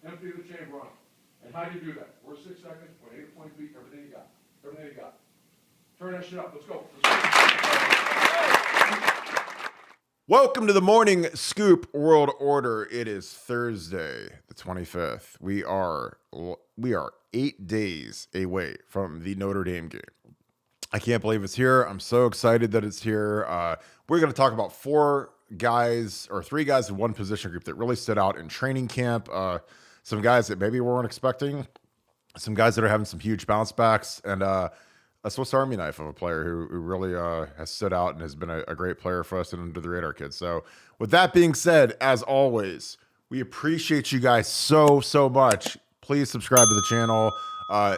empty the chamber on them. And how do you do that? First 6 seconds, 8 point beat, everything you got. Everything you got. Turn that shit up. Let's go. Welcome to the Morning Scoop World Order. It is Thursday, the 25th. We are 8 days away from the Notre Dame game. I can't believe it's here. I'm so excited that it's here. We're going to talk about three guys in one position group that really stood out in training camp. Some guys that maybe we weren't expecting, some guys that are having some huge bounce backs, and a Swiss Army knife of a player who really has stood out and has been a great player for us and under the radar kids. So with that being said, as always, we appreciate you guys so much. Please subscribe to the channel.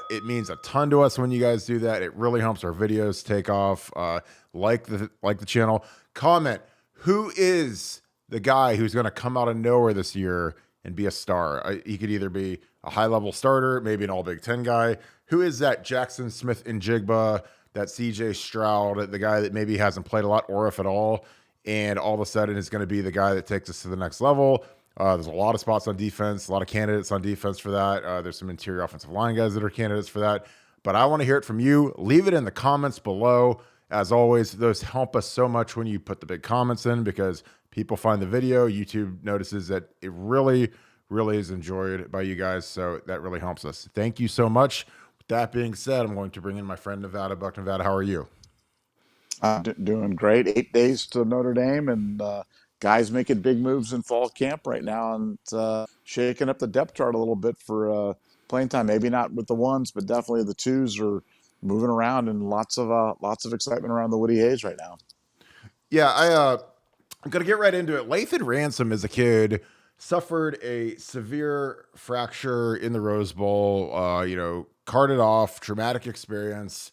It means a ton to us when you guys do that. It really helps our videos take off. Like the channel. Comment, who is the guy who's going to come out of nowhere this year and be a star? He could either be a high-level starter, maybe an all Big Ten guy. Who is that Jackson Smith-Njigba, that CJ Stroud, the guy that maybe hasn't played a lot or if at all, and all of a sudden is going to be the guy that takes us to the next level? There's a lot of spots on defense, a lot of candidates on defense for that. There's some interior offensive line guys that are candidates for that. But I want to hear it from you. Leave it in the comments below. As always, those help us so much when you put the big comments in because people find the video. YouTube notices that it really is enjoyed by you guys. So that really helps us. Thank you so much. With that being said, I'm going to bring in my friend Nevadabuck. Nevada, how are you? Doing great. 8 days to Notre Dame, and guys making big moves in fall camp right now, and shaking up the depth chart a little bit for playing time. Maybe not with the ones, but definitely the twos are moving around, and lots of excitement around the Woody Hayes right now. Yeah, I'm gonna get right into it. Lathan Ransom is a kid, suffered a severe fracture in the Rose Bowl. Carted off, traumatic experience.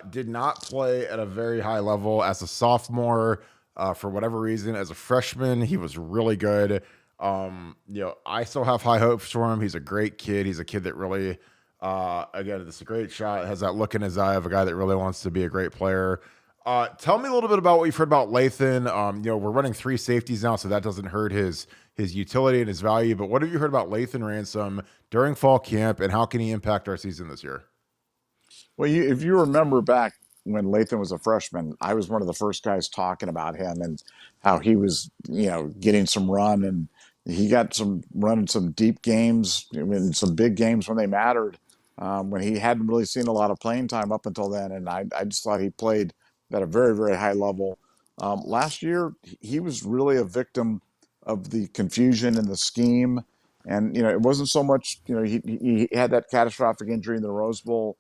Did not play at a very high level as a sophomore. For whatever reason, as a freshman, he was really good. I still have high hopes for him. He's a great kid. He's a kid that really, again, it's a great shot. Has that look in his eye of a guy that really wants to be a great player. Tell me a little bit about what you've heard about Lathan. We're running 3 safeties now, so that doesn't hurt his utility and his value. But what have you heard about Lathan Ransom during fall camp, and how can he impact our season this year? Well, if you remember back when Lathan was a freshman, I was one of the first guys talking about him and how he was, getting some run, and he got some run in some deep games, in some big games when they mattered, when he hadn't really seen a lot of playing time up until then. And I just thought he played at a very, very high level. Last year, he was really a victim of the confusion and the scheme. And, it wasn't so much, he had that catastrophic injury in the Rose Bowl,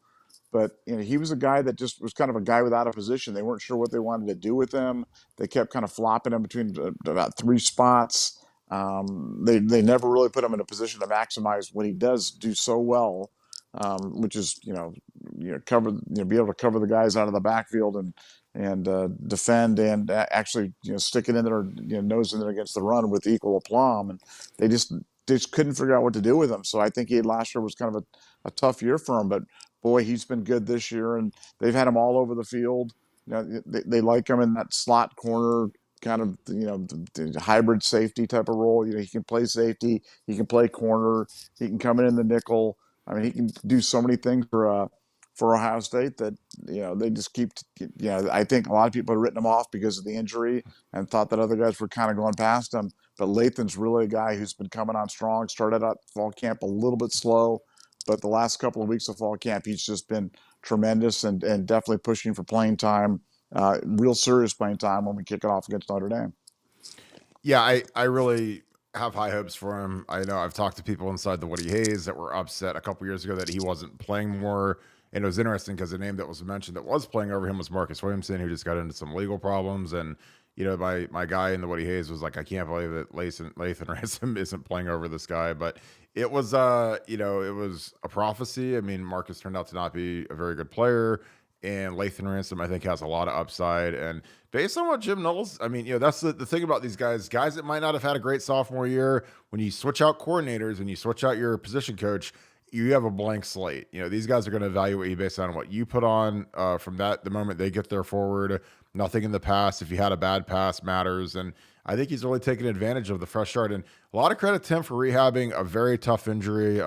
but he was a guy that just was kind of a guy without a position. They weren't sure what they wanted to do with him. They kept kind of flopping him between about 3 spots. They never really put him in a position to maximize what he does do so well, which is cover, be able to cover the guys out of the backfield and defend and actually stick it in there, nose in there against the run with equal aplomb. And they just couldn't figure out what to do with him. So I think last year was kind of a tough year for him, but boy, he's been good this year, and they've had him all over the field. They like him in that slot corner kind of, the hybrid safety type of role. He can play safety, he can play corner, he can come in the nickel. I mean, he can do so many things for Ohio State that they just keep. I think a lot of people have written him off because of the injury and thought that other guys were kind of going past him. But Lathan's really a guy who's been coming on strong. Started out fall camp a little bit slow, but the last couple of weeks of fall camp, he's just been tremendous and definitely pushing for playing time, real serious playing time when we kick it off against Notre Dame. Yeah, I really have high hopes for him. I know I've talked to people inside the Woody Hayes that were upset a couple years ago that he wasn't playing more. And it was interesting because the name that was mentioned that was playing over him was Marcus Williamson, who just got into some legal problems. And, my guy in the Woody Hayes was like, I can't believe that Lathan Ransom isn't playing over this guy. But it was, it was a prophecy. I mean, Marcus turned out to not be a very good player. And Lathan Ransom, I think, has a lot of upside. And based on what Jim Knowles, I mean, that's the thing about these guys that might not have had a great sophomore year. When you switch out coordinators and you switch out your position coach, you have a blank slate. These guys are going to evaluate you based on what you put on from the moment they get there forward. Nothing in the past. If you had a bad pass matters. And I think he's really taken advantage of the fresh start, and a lot of credit to him for rehabbing a very tough injury.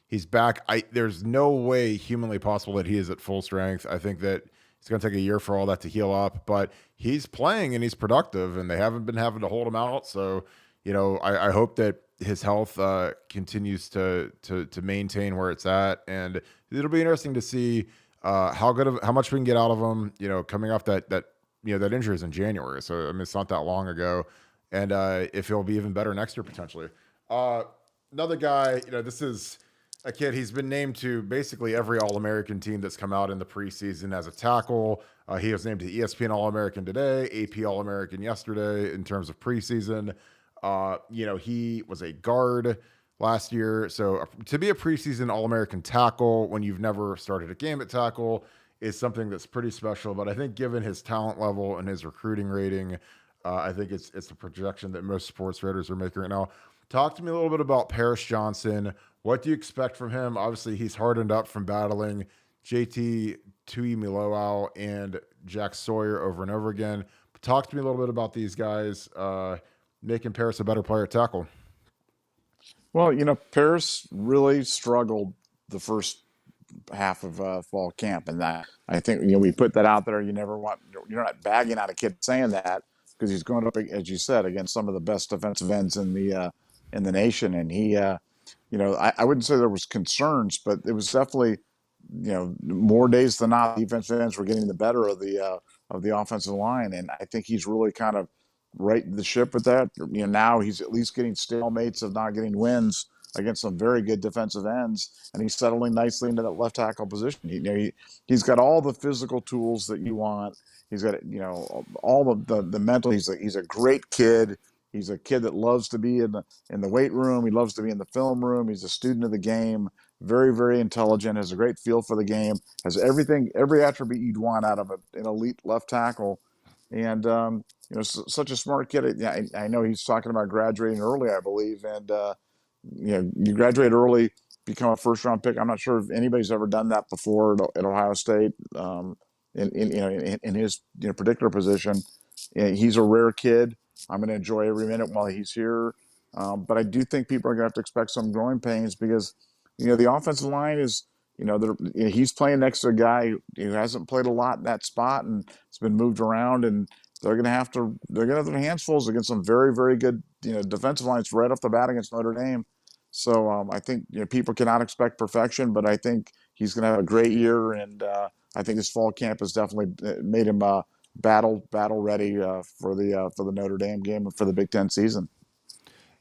He's back. There's no way humanly possible that he is at full strength. I think that it's going to take a year for all that to heal up, but he's playing and he's productive, and they haven't been having to hold him out. So, I hope that his health continues to maintain where it's at, and it'll be interesting to see how much we can get out of him. Coming off that injury is in January, so I mean it's not that long ago, and if he'll be even better next year potentially. Another guy, this is a kid. He's been named to basically every All-American team that's come out in the preseason as a tackle. He was named to ESPN All-American today, AP All-American yesterday in terms of preseason. He was a guard last year. So to be a preseason All-American tackle when you've never started a game at tackle is something that's pretty special. But I think given his talent level and his recruiting rating, I think it's the projection that most sports writers are making right now. Talk to me a little bit about Paris Johnson. What do you expect from him? Obviously, he's hardened up from battling JT Tuimoloau and Jack Sawyer over and over again. But talk to me a little bit about these guys making Paris a better player at tackle. Well, Paris really struggled the first half of fall camp, and that I think we put that out there. You're not bagging on a kid saying that because he's going up, as you said, against some of the best defensive ends in the nation, and he, I wouldn't say there was concerns, but it was definitely, more days than not, defensive ends were getting the better of the offensive line, and I think he's really kind of righted the ship with that. Now he's at least getting stalemates of not getting wins against some very good defensive ends, and he's settling nicely into that left tackle position. He's got all the physical tools that you want. He's got all of the mental. He's a great kid. He's a kid that loves to be in the weight room. He loves to be in the film room. He's a student of the game. Very, very intelligent. Has a great feel for the game. Has every attribute you'd want out of an elite left tackle. And such a smart kid. I know he's talking about graduating early, I believe, and you graduate early, become a first-round pick. I'm not sure if anybody's ever done that before at Ohio State. In his particular position, he's a rare kid. I'm going to enjoy every minute while he's here, but I do think people are going to have to expect some growing pains because the offensive line is. He's playing next to a guy who hasn't played a lot in that spot and it's been moved around, and they're going to have their hands full against some very, very good, defensive lines right off the bat against Notre Dame. So I think people cannot expect perfection, but I think he's going to have a great year, and I think his fall camp has definitely made him battle ready for the Notre Dame game and for the Big Ten season.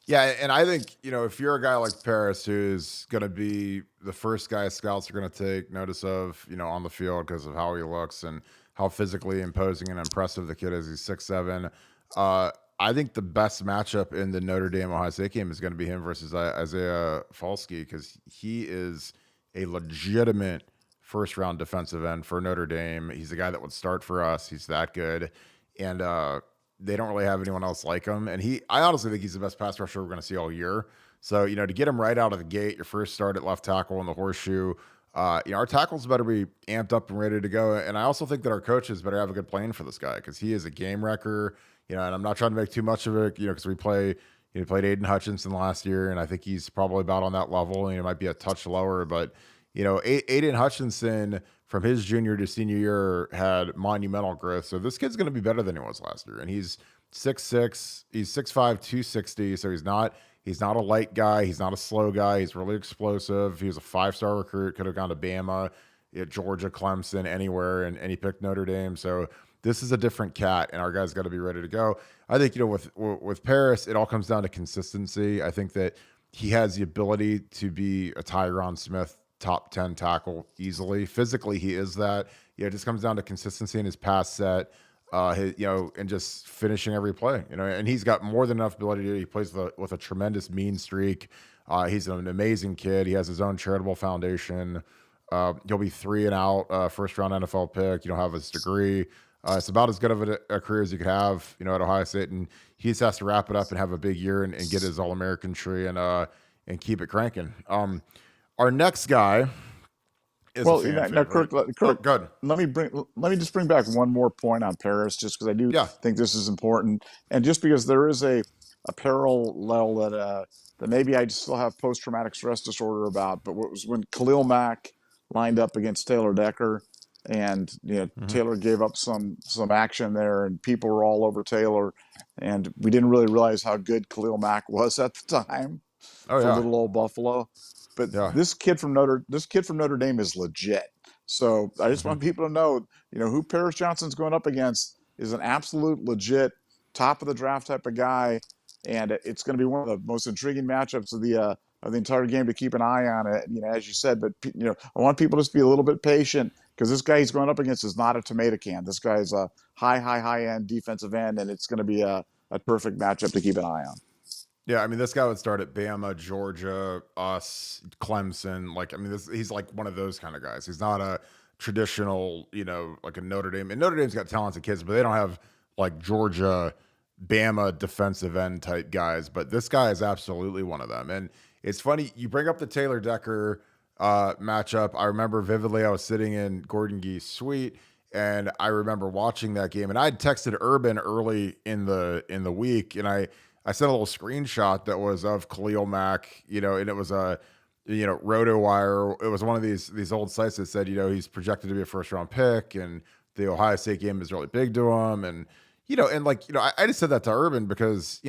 Yeah, and I think, if you're a guy like Paris who's going to be the first guy scouts are going to take notice of, on the field because of how he looks and how physically imposing and impressive the kid is. He's 6'7". I think the best matchup in the Notre Dame Ohio State game is going to be him versus Isaiah Falsky because he is a legitimate first-round defensive end for Notre Dame. He's a guy that would start for us. He's that good. And they don't really have anyone else like him. And I honestly think he's the best pass rusher we're going to see all year. So, to get him right out of the gate, your first start at left tackle in the horseshoe, our tackles better be amped up and ready to go. And I also think that our coaches better have a good plan for this guy because he is a game wrecker, and I'm not trying to make too much of it, because we played Aiden Hutchinson last year, and I think he's probably about on that level. It might be a touch lower, but, Aiden Hutchinson from his junior to senior year had monumental growth. So this kid's going to be better than he was last year. And he's 6'6", he's 6'5", 260. So he's not a light guy. He's not a slow guy. He's really explosive. He was a 5-star recruit, could have gone to Bama, Georgia, Clemson, anywhere. And he picked Notre Dame. So this is a different cat, and our guys got to be ready to go. I think, with Paris, it all comes down to consistency. I think that he has the ability to be a Tyron Smith top 10 tackle easily. Physically, he is that. It just comes down to consistency in his pass set, and just finishing every play. And he's got more than enough ability to. He plays with a tremendous mean streak. He's an amazing kid. He has his own charitable foundation. He'll be 3 and out, first round NFL pick. Have his degree. It's about as good of a career as you could have, at Ohio State. And he just has to wrap it up and have a big year and get his All-American tree and keep it cranking. Our next guy is a Well, fan now, favorite. Oh, Kirk, good. let me just bring back one more point on Paris, just because I do Yeah. think this is important, and just because there is a parallel that that maybe I still have post traumatic stress disorder about, but what was when Khalil Mack lined up against Taylor Decker, and Hmm. Taylor gave up some action there, and people were all over Taylor, and we didn't really realize how good Khalil Mack was at the time Oh for yeah. little old Buffalo. But Yeah. this kid from Notre Dame is legit. So I just Hmm. want people to know, who Paris Johnson's going up against is an absolute legit top of the draft type of guy, and it's going to be one of the most intriguing matchups of the entire game to keep an eye on it. As you said, but I want people to just be a little bit patient because this guy he's going up against is not a tomato can. This guy's a high end defensive end, and it's going to be a perfect matchup to keep an eye on. Yeah, I mean, this guy would start at Bama, Georgia, us, Clemson. Like, I mean, he's like one of those kind of guys. He's not a traditional, like a Notre Dame. And Notre Dame's got talented kids, but they don't have like Georgia, Bama defensive end type guys. But this guy is absolutely one of them. And it's funny, you bring up the Taylor Decker matchup. I remember vividly, I was sitting in Gordon Gee's suite, and I remember watching that game. And I'd texted Urban early in the week, and I sent a little screenshot that was of Khalil Mack, and it was a, RotoWire. It was one of these old sites that said, he's projected to be a first round pick, and the Ohio State game is really big to him. And, I just said that to Urban because,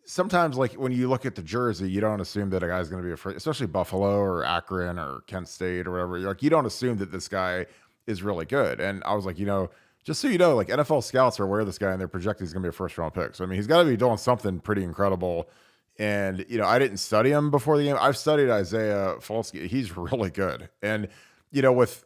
sometimes like when you look at the jersey, you don't assume that a guy's going to be a first, especially Buffalo or Akron or Kent State or whatever. Like, you don't assume that this guy is really good. And I was like, just so you know, like NFL scouts are aware of this guy and they're projecting he's going to be a first round pick. So, I mean, he's got to be doing something pretty incredible. And, I didn't study him before the game. I've studied Isaiah Folsky. He's really good. And, with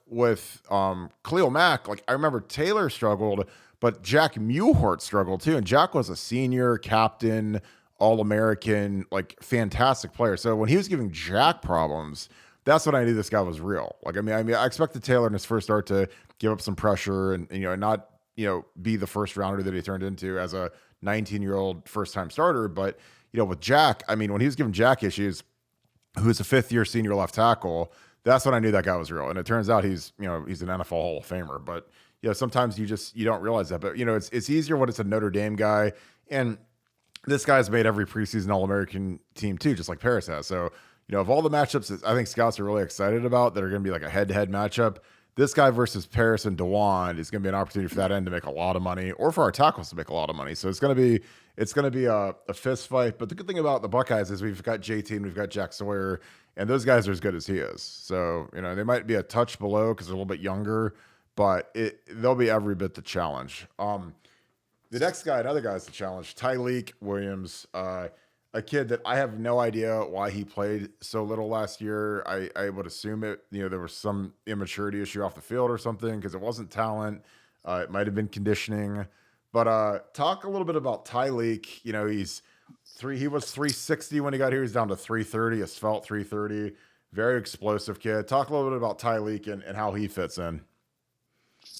Khalil Mack, like I remember Taylor struggled, but Jack Mewhort struggled too. And Jack was a senior captain, All-American, like fantastic player. So when he was giving Jack problems, that's when I knew this guy was real. Like, I expected Taylor in his first start to give up some pressure and not, be the first rounder that he turned into as a 19-year-old first time starter. But, with Jack, I mean, when he was giving Jack issues, who's a fifth year senior left tackle, that's when I knew that guy was real. And it turns out he's an NFL Hall of Famer. But, sometimes you don't realize that. But, it's easier when it's a Notre Dame guy. And this guy's made every preseason All-American team too, just like Paris has. So, of all the matchups that I think scouts are really excited about that are going to be like a head-to-head matchup, this guy versus Paris and DeWan is going to be an opportunity for that end to make a lot of money, or for our tackles to make a lot of money. So it's going to be a fist fight. But the good thing about the Buckeyes is we've got JT and we've got Jack Sawyer, and those guys are as good as he is. So they might be a touch below because they're a little bit younger, but they'll be every bit the challenge. The next guy, another guy's the challenge, Tyleik Williams, a kid that I have no idea why he played so little last year. I would assume there was some immaturity issue off the field or something because it wasn't talent. It might have been conditioning. But talk a little bit about Tyleik. He was 360 when he got here. He's down to 330, a svelte 330. Very explosive kid. Talk a little bit about Tyleik and how he fits in.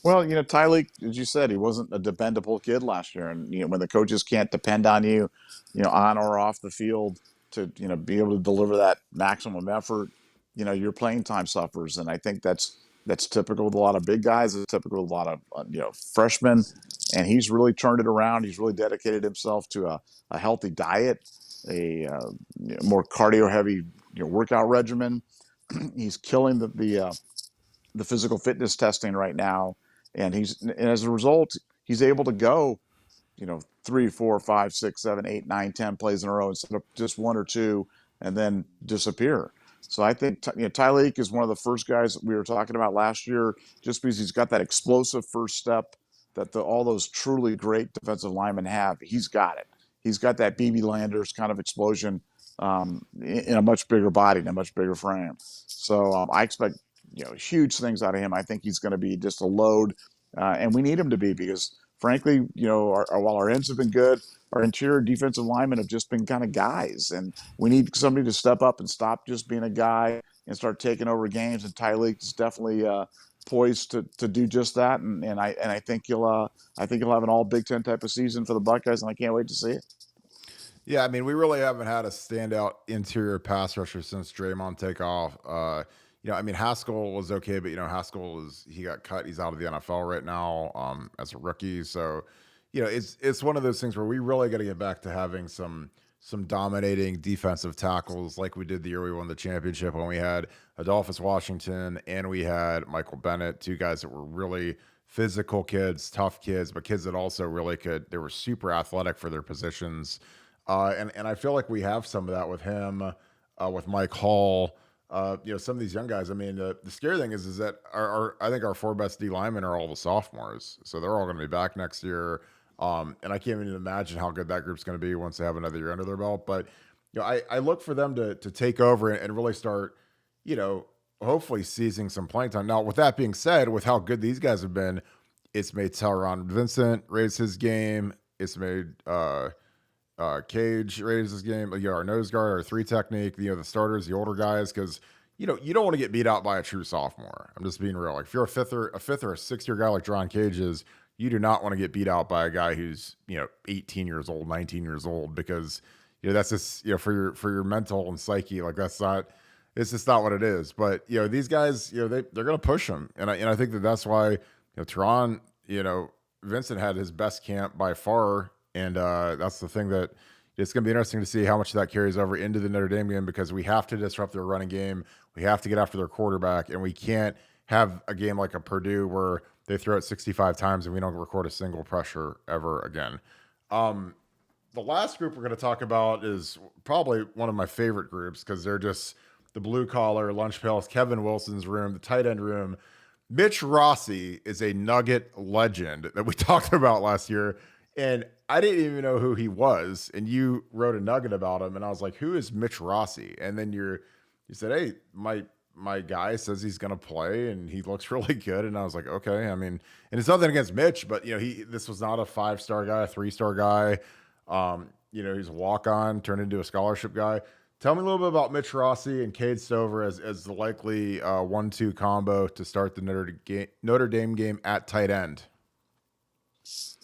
Well, Tyleik, as you said, he wasn't a dependable kid last year, and when the coaches can't depend on you, on or off the field to be able to deliver that maximum effort, your playing time suffers, and I think that's typical with a lot of big guys. It's typical with a lot of freshmen, and he's really turned it around. He's really dedicated himself to a healthy diet, a more cardio heavy workout regimen. He's killing the physical fitness testing right now, and as a result, he's able to go, 3, 4, 5, 6, 7, 8, 9, 10 plays in a row instead of just one or two and then disappear. So I think Tyleik is one of the first guys that we were talking about last year, just because he's got that explosive first step that all those truly great defensive linemen have. He's got it. He's got that BB Landers kind of explosion in a much bigger body, in a much bigger frame. So I expect huge things out of him. I think he's going to be just a load, and we need him to be because, frankly, while our ends have been good, our interior defensive linemen have just been kind of guys, and we need somebody to step up and stop just being a guy and start taking over games. And Tyleik is definitely poised to do just that, and I think he'll have an all Big Ten type of season for the Buckeyes, and I can't wait to see it. Yeah, I mean, we really haven't had a standout interior pass rusher since Draymond takeoff. I mean, Haskell was okay, but he got cut. He's out of the NFL right now, as a rookie. So, it's one of those things where we really got to get back to having some dominating defensive tackles like we did the year we won the championship, when we had Adolphus Washington and we had Michael Bennett, two guys that were really physical kids, tough kids, but kids that also really they were super athletic for their positions. And I feel like we have some of that with him, with Mike Hall. Some of these young guys. I mean, the scary thing is that I think our four best D linemen are all the sophomores, so they're all going to be back next year. And I can't even imagine how good that group's going to be once they have another year under their belt. But I look for them to take over and really start, hopefully seizing some playing time. Now, with that being said, with how good these guys have been, it's made Tyron Vincent raise his game. It's made Cage raise his game. Our nose guard, our three technique, the starters, the older guys, because you don't want to get beat out by a true sophomore. I'm just being real. Like, if you're a fifth or a sixth-year guy like John Cage is, you do not want to get beat out by a guy who's 18 years old, 19 years old, because that's just for your mental and psyche. Like, it's just not what it is. But these guys, they're going to push them, and I think that's why Teron, Vincent had his best camp by far. And that's the thing that it's going to be interesting to see how much of that carries over into the Notre Dame game, because we have to disrupt their running game. We have to get after their quarterback, and we can't have a game like a Purdue where they throw it 65 times and we don't record a single pressure ever again. The last group we're going to talk about is probably one of my favorite groups, because they're just the blue collar, lunch pails, Kevin Wilson's room, the tight end room. Mitch Rossi is a Nugget legend that we talked about last year. And I didn't even know who he was. And you wrote a nugget about him. And I was like, who is Mitch Rossi? And then you said, hey, my guy says he's going to play and he looks really good. And I was like, okay. I mean, and it's nothing against Mitch, but this was not a 5-star guy, a 3-star guy. He's a walk-on, turned into a scholarship guy. Tell me a little bit about Mitch Rossi and Cade Stover as the likely 1-2 combo to start the Notre Dame game at tight end.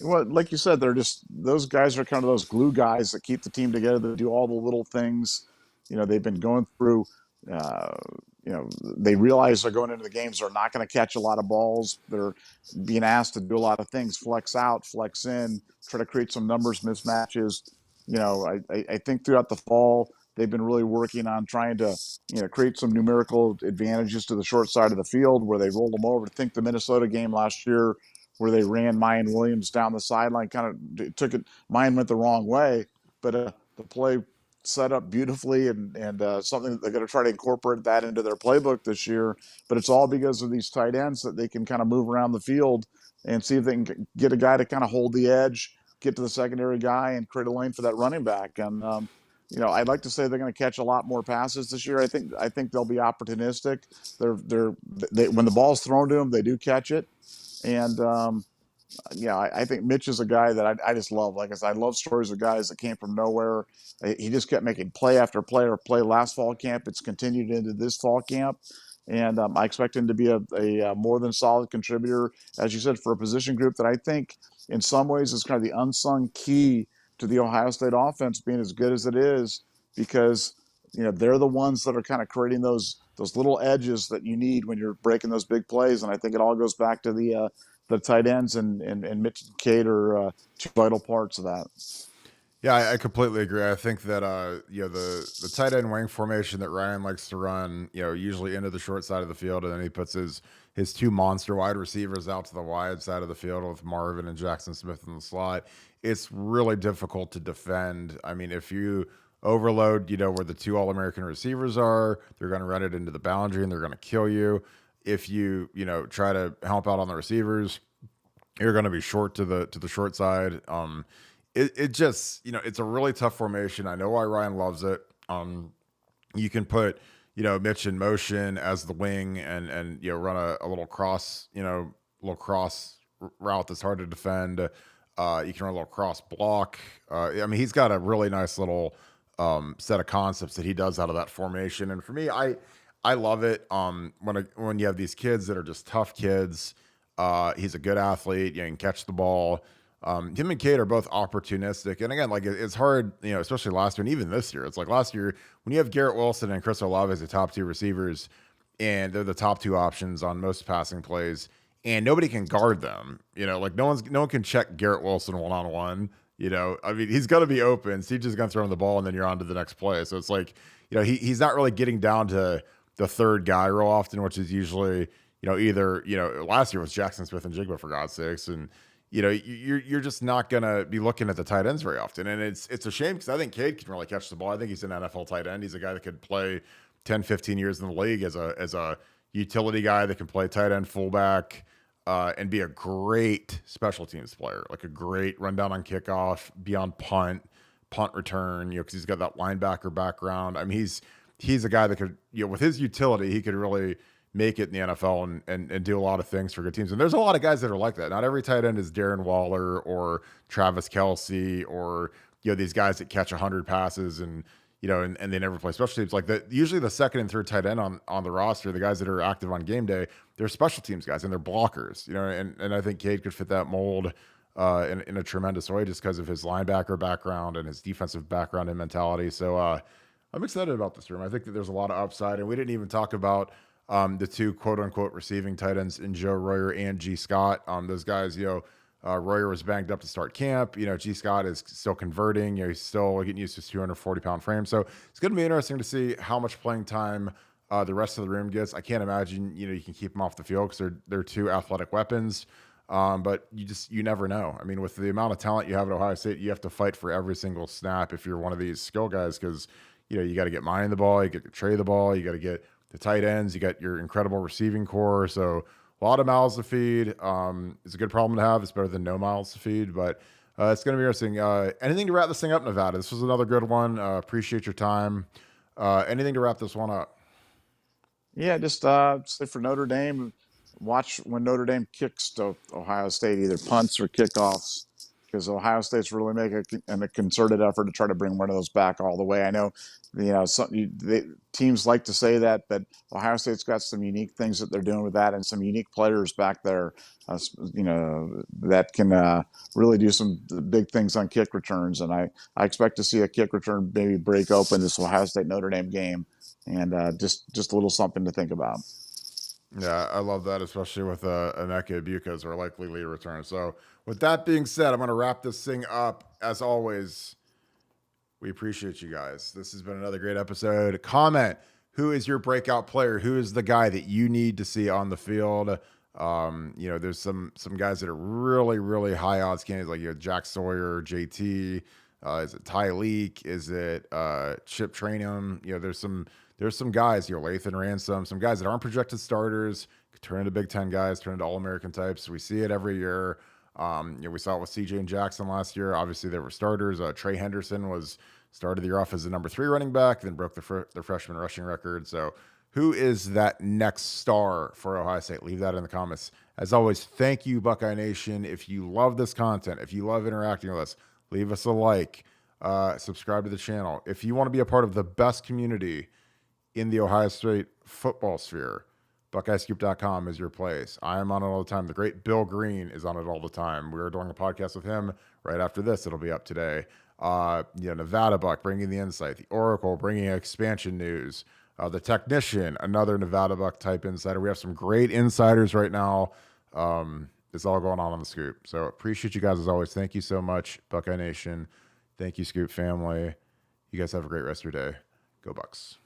Well, like you said, they're just, those guys are kind of those glue guys that keep the team together, that do all the little things. They've been going through, they realize they're going into the games, they're not going to catch a lot of balls. They're being asked to do a lot of things, flex out, flex in, try to create some numbers mismatches. I think throughout the fall, they've been really working on trying to, create some numerical advantages to the short side of the field, where they rolled them over. I think the Minnesota game last year, where they ran Mayan Williams down the sideline, kind of took it. Mayan went the wrong way, but the play set up beautifully, and something that they're going to try to incorporate that into their playbook this year. But it's all because of these tight ends that they can kind of move around the field and see if they can get a guy to kind of hold the edge, get to the secondary guy, and create a lane for that running back. And I'd like to say they're going to catch a lot more passes this year. I think they'll be opportunistic. They when the ball's thrown to them, they do catch it. And I think Mitch is a guy that I just love. Like I said, I love stories of guys that came from nowhere. He just kept making play after play or play last fall camp. It's continued into this fall camp. And I expect him to be a more than solid contributor, as you said, for a position group that I think in some ways is kind of the unsung key to the Ohio State offense being as good as it is, because they're the ones that are kind of creating those little edges that you need when you're breaking those big plays. And I think it all goes back to the tight ends, and Mitch and Cade are two vital parts of that. Yeah, I completely agree. I think that the tight end wing formation that Ryan likes to run, usually into the short side of the field, and then he puts his two monster wide receivers out to the wide side of the field with Marvin and Jackson Smith in the slot. It's really difficult to defend. I mean, if you overload, where the two All-American receivers are, they're going to run it into the boundary and they're going to kill you. If you try to help out on the receivers, you're going to be short to the short side. It just, it's a really tough formation. I know why Ryan loves it. You can put, Mitch in motion as the wing and run a little cross, route that's hard to defend. You can run a little cross block. I mean, he's got a really nice little set of concepts that he does out of that formation. And for me, I love it. When you have these kids that are just tough kids, he's a good athlete. You can catch the ball. Him and Cade are both opportunistic. And again, like it's hard, especially last year and even this year. It's like last year when you have Garrett Wilson and Chris Olave as the top two receivers, and they're the top two options on most passing plays, and nobody can guard them. Like no one can check Garrett Wilson one-on-one. I mean, he's going to be open. So he's just going to throw him the ball, and then you're on to the next play. So it's like, he's not really getting down to the third guy real often, which is usually, either, last year was Jackson Smith and Jigba, for God's sakes. And, you're just not going to be looking at the tight ends very often. And it's a shame because I think Cade can really catch the ball. I think he's an NFL tight end. He's a guy that could play 10, 15 years in the league as a utility guy that can play tight end, fullback, and be a great special teams player, like a great rundown on kickoff, be on punt return, because he's got that linebacker background. I mean, he's a guy that could, with his utility, he could really make it in the NFL and do a lot of things for good teams. And there's a lot of guys that are like that. Not every tight end is Darren Waller or Travis Kelce or, these guys that catch 100 passes and they never play special teams. Like usually the second and third tight end on the roster, the guys that are active on game day, they're special teams guys and they're blockers, and I think Cade could fit that mold in a tremendous way just because of his linebacker background and his defensive background and mentality. So I'm excited about this room. I think that there's a lot of upside, and we didn't even talk about the two quote unquote receiving tight ends in Joe Royer and G Scott. Those guys, Royer was banged up to start camp. G Scott is still converting. He's still getting used to his 240-pound frame. So it's going to be interesting to see how much playing time the rest of the room gets. I can't imagine, you can keep them off the field because they're two athletic weapons. But you never know. I mean, with the amount of talent you have at Ohio State, you have to fight for every single snap if you're one of these skill guys because, you got to get Mining the ball, you got to Trey the ball, you got to get the tight ends, you got your incredible receiving core. So a lot of mouths to feed. It's a good problem to have. It's better than no mouths to feed, but it's going to be interesting. Anything to wrap this thing up, Nevada? This was another good one. Appreciate your time. Anything to wrap this one up? Yeah, just say for Notre Dame, watch when Notre Dame kicks to Ohio State, either punts or kickoffs, because Ohio State's really making a concerted effort to try to bring one of those back all the way. I know, teams like to say that, but Ohio State's got some unique things that they're doing with that, and some unique players back there, that can really do some big things on kick returns. And I expect to see a kick return maybe break open this Ohio State Notre Dame game, and just a little something to think about. Yeah, I love that, especially with Emeka Egbuka as our likely lead return. So with that being said, I'm going to wrap this thing up. As always, we appreciate you guys. This has been another great episode. Comment, who is your breakout player? Who is the guy that you need to see on the field? There's some guys that are really, really high odds candidates, like Jack Sawyer, JT. Is it Tyleik? Is it Chip Trainum? There's some guys, Lathan Ransom, some guys that aren't projected starters, could turn into Big Ten guys, turn into All-American types. We see it every year. We saw it with CJ and Jackson last year. Obviously, they were starters. Trey Henderson started the year off as the number 3 running back, then broke the freshman rushing record. So who is that next star for Ohio State? Leave that in the comments. As always, thank you, Buckeye Nation. If you love this content, if you love interacting with us, leave us a like, subscribe to the channel. If you want to be a part of the best community in the Ohio State football sphere, BuckeyeScoop.com is your place. I am on it all the time. The great Bill Green is on it all the time. We are doing a podcast with him right after this. It'll be up today. Nevadabuck bringing the insight. The Oracle bringing expansion news. The Technician, another Nevadabuck type insider. We have some great insiders right now. It's all going on the Scoop. So appreciate you guys as always. Thank you so much, Buckeye Nation. Thank you, Scoop family. You guys have a great rest of your day. Go Bucks.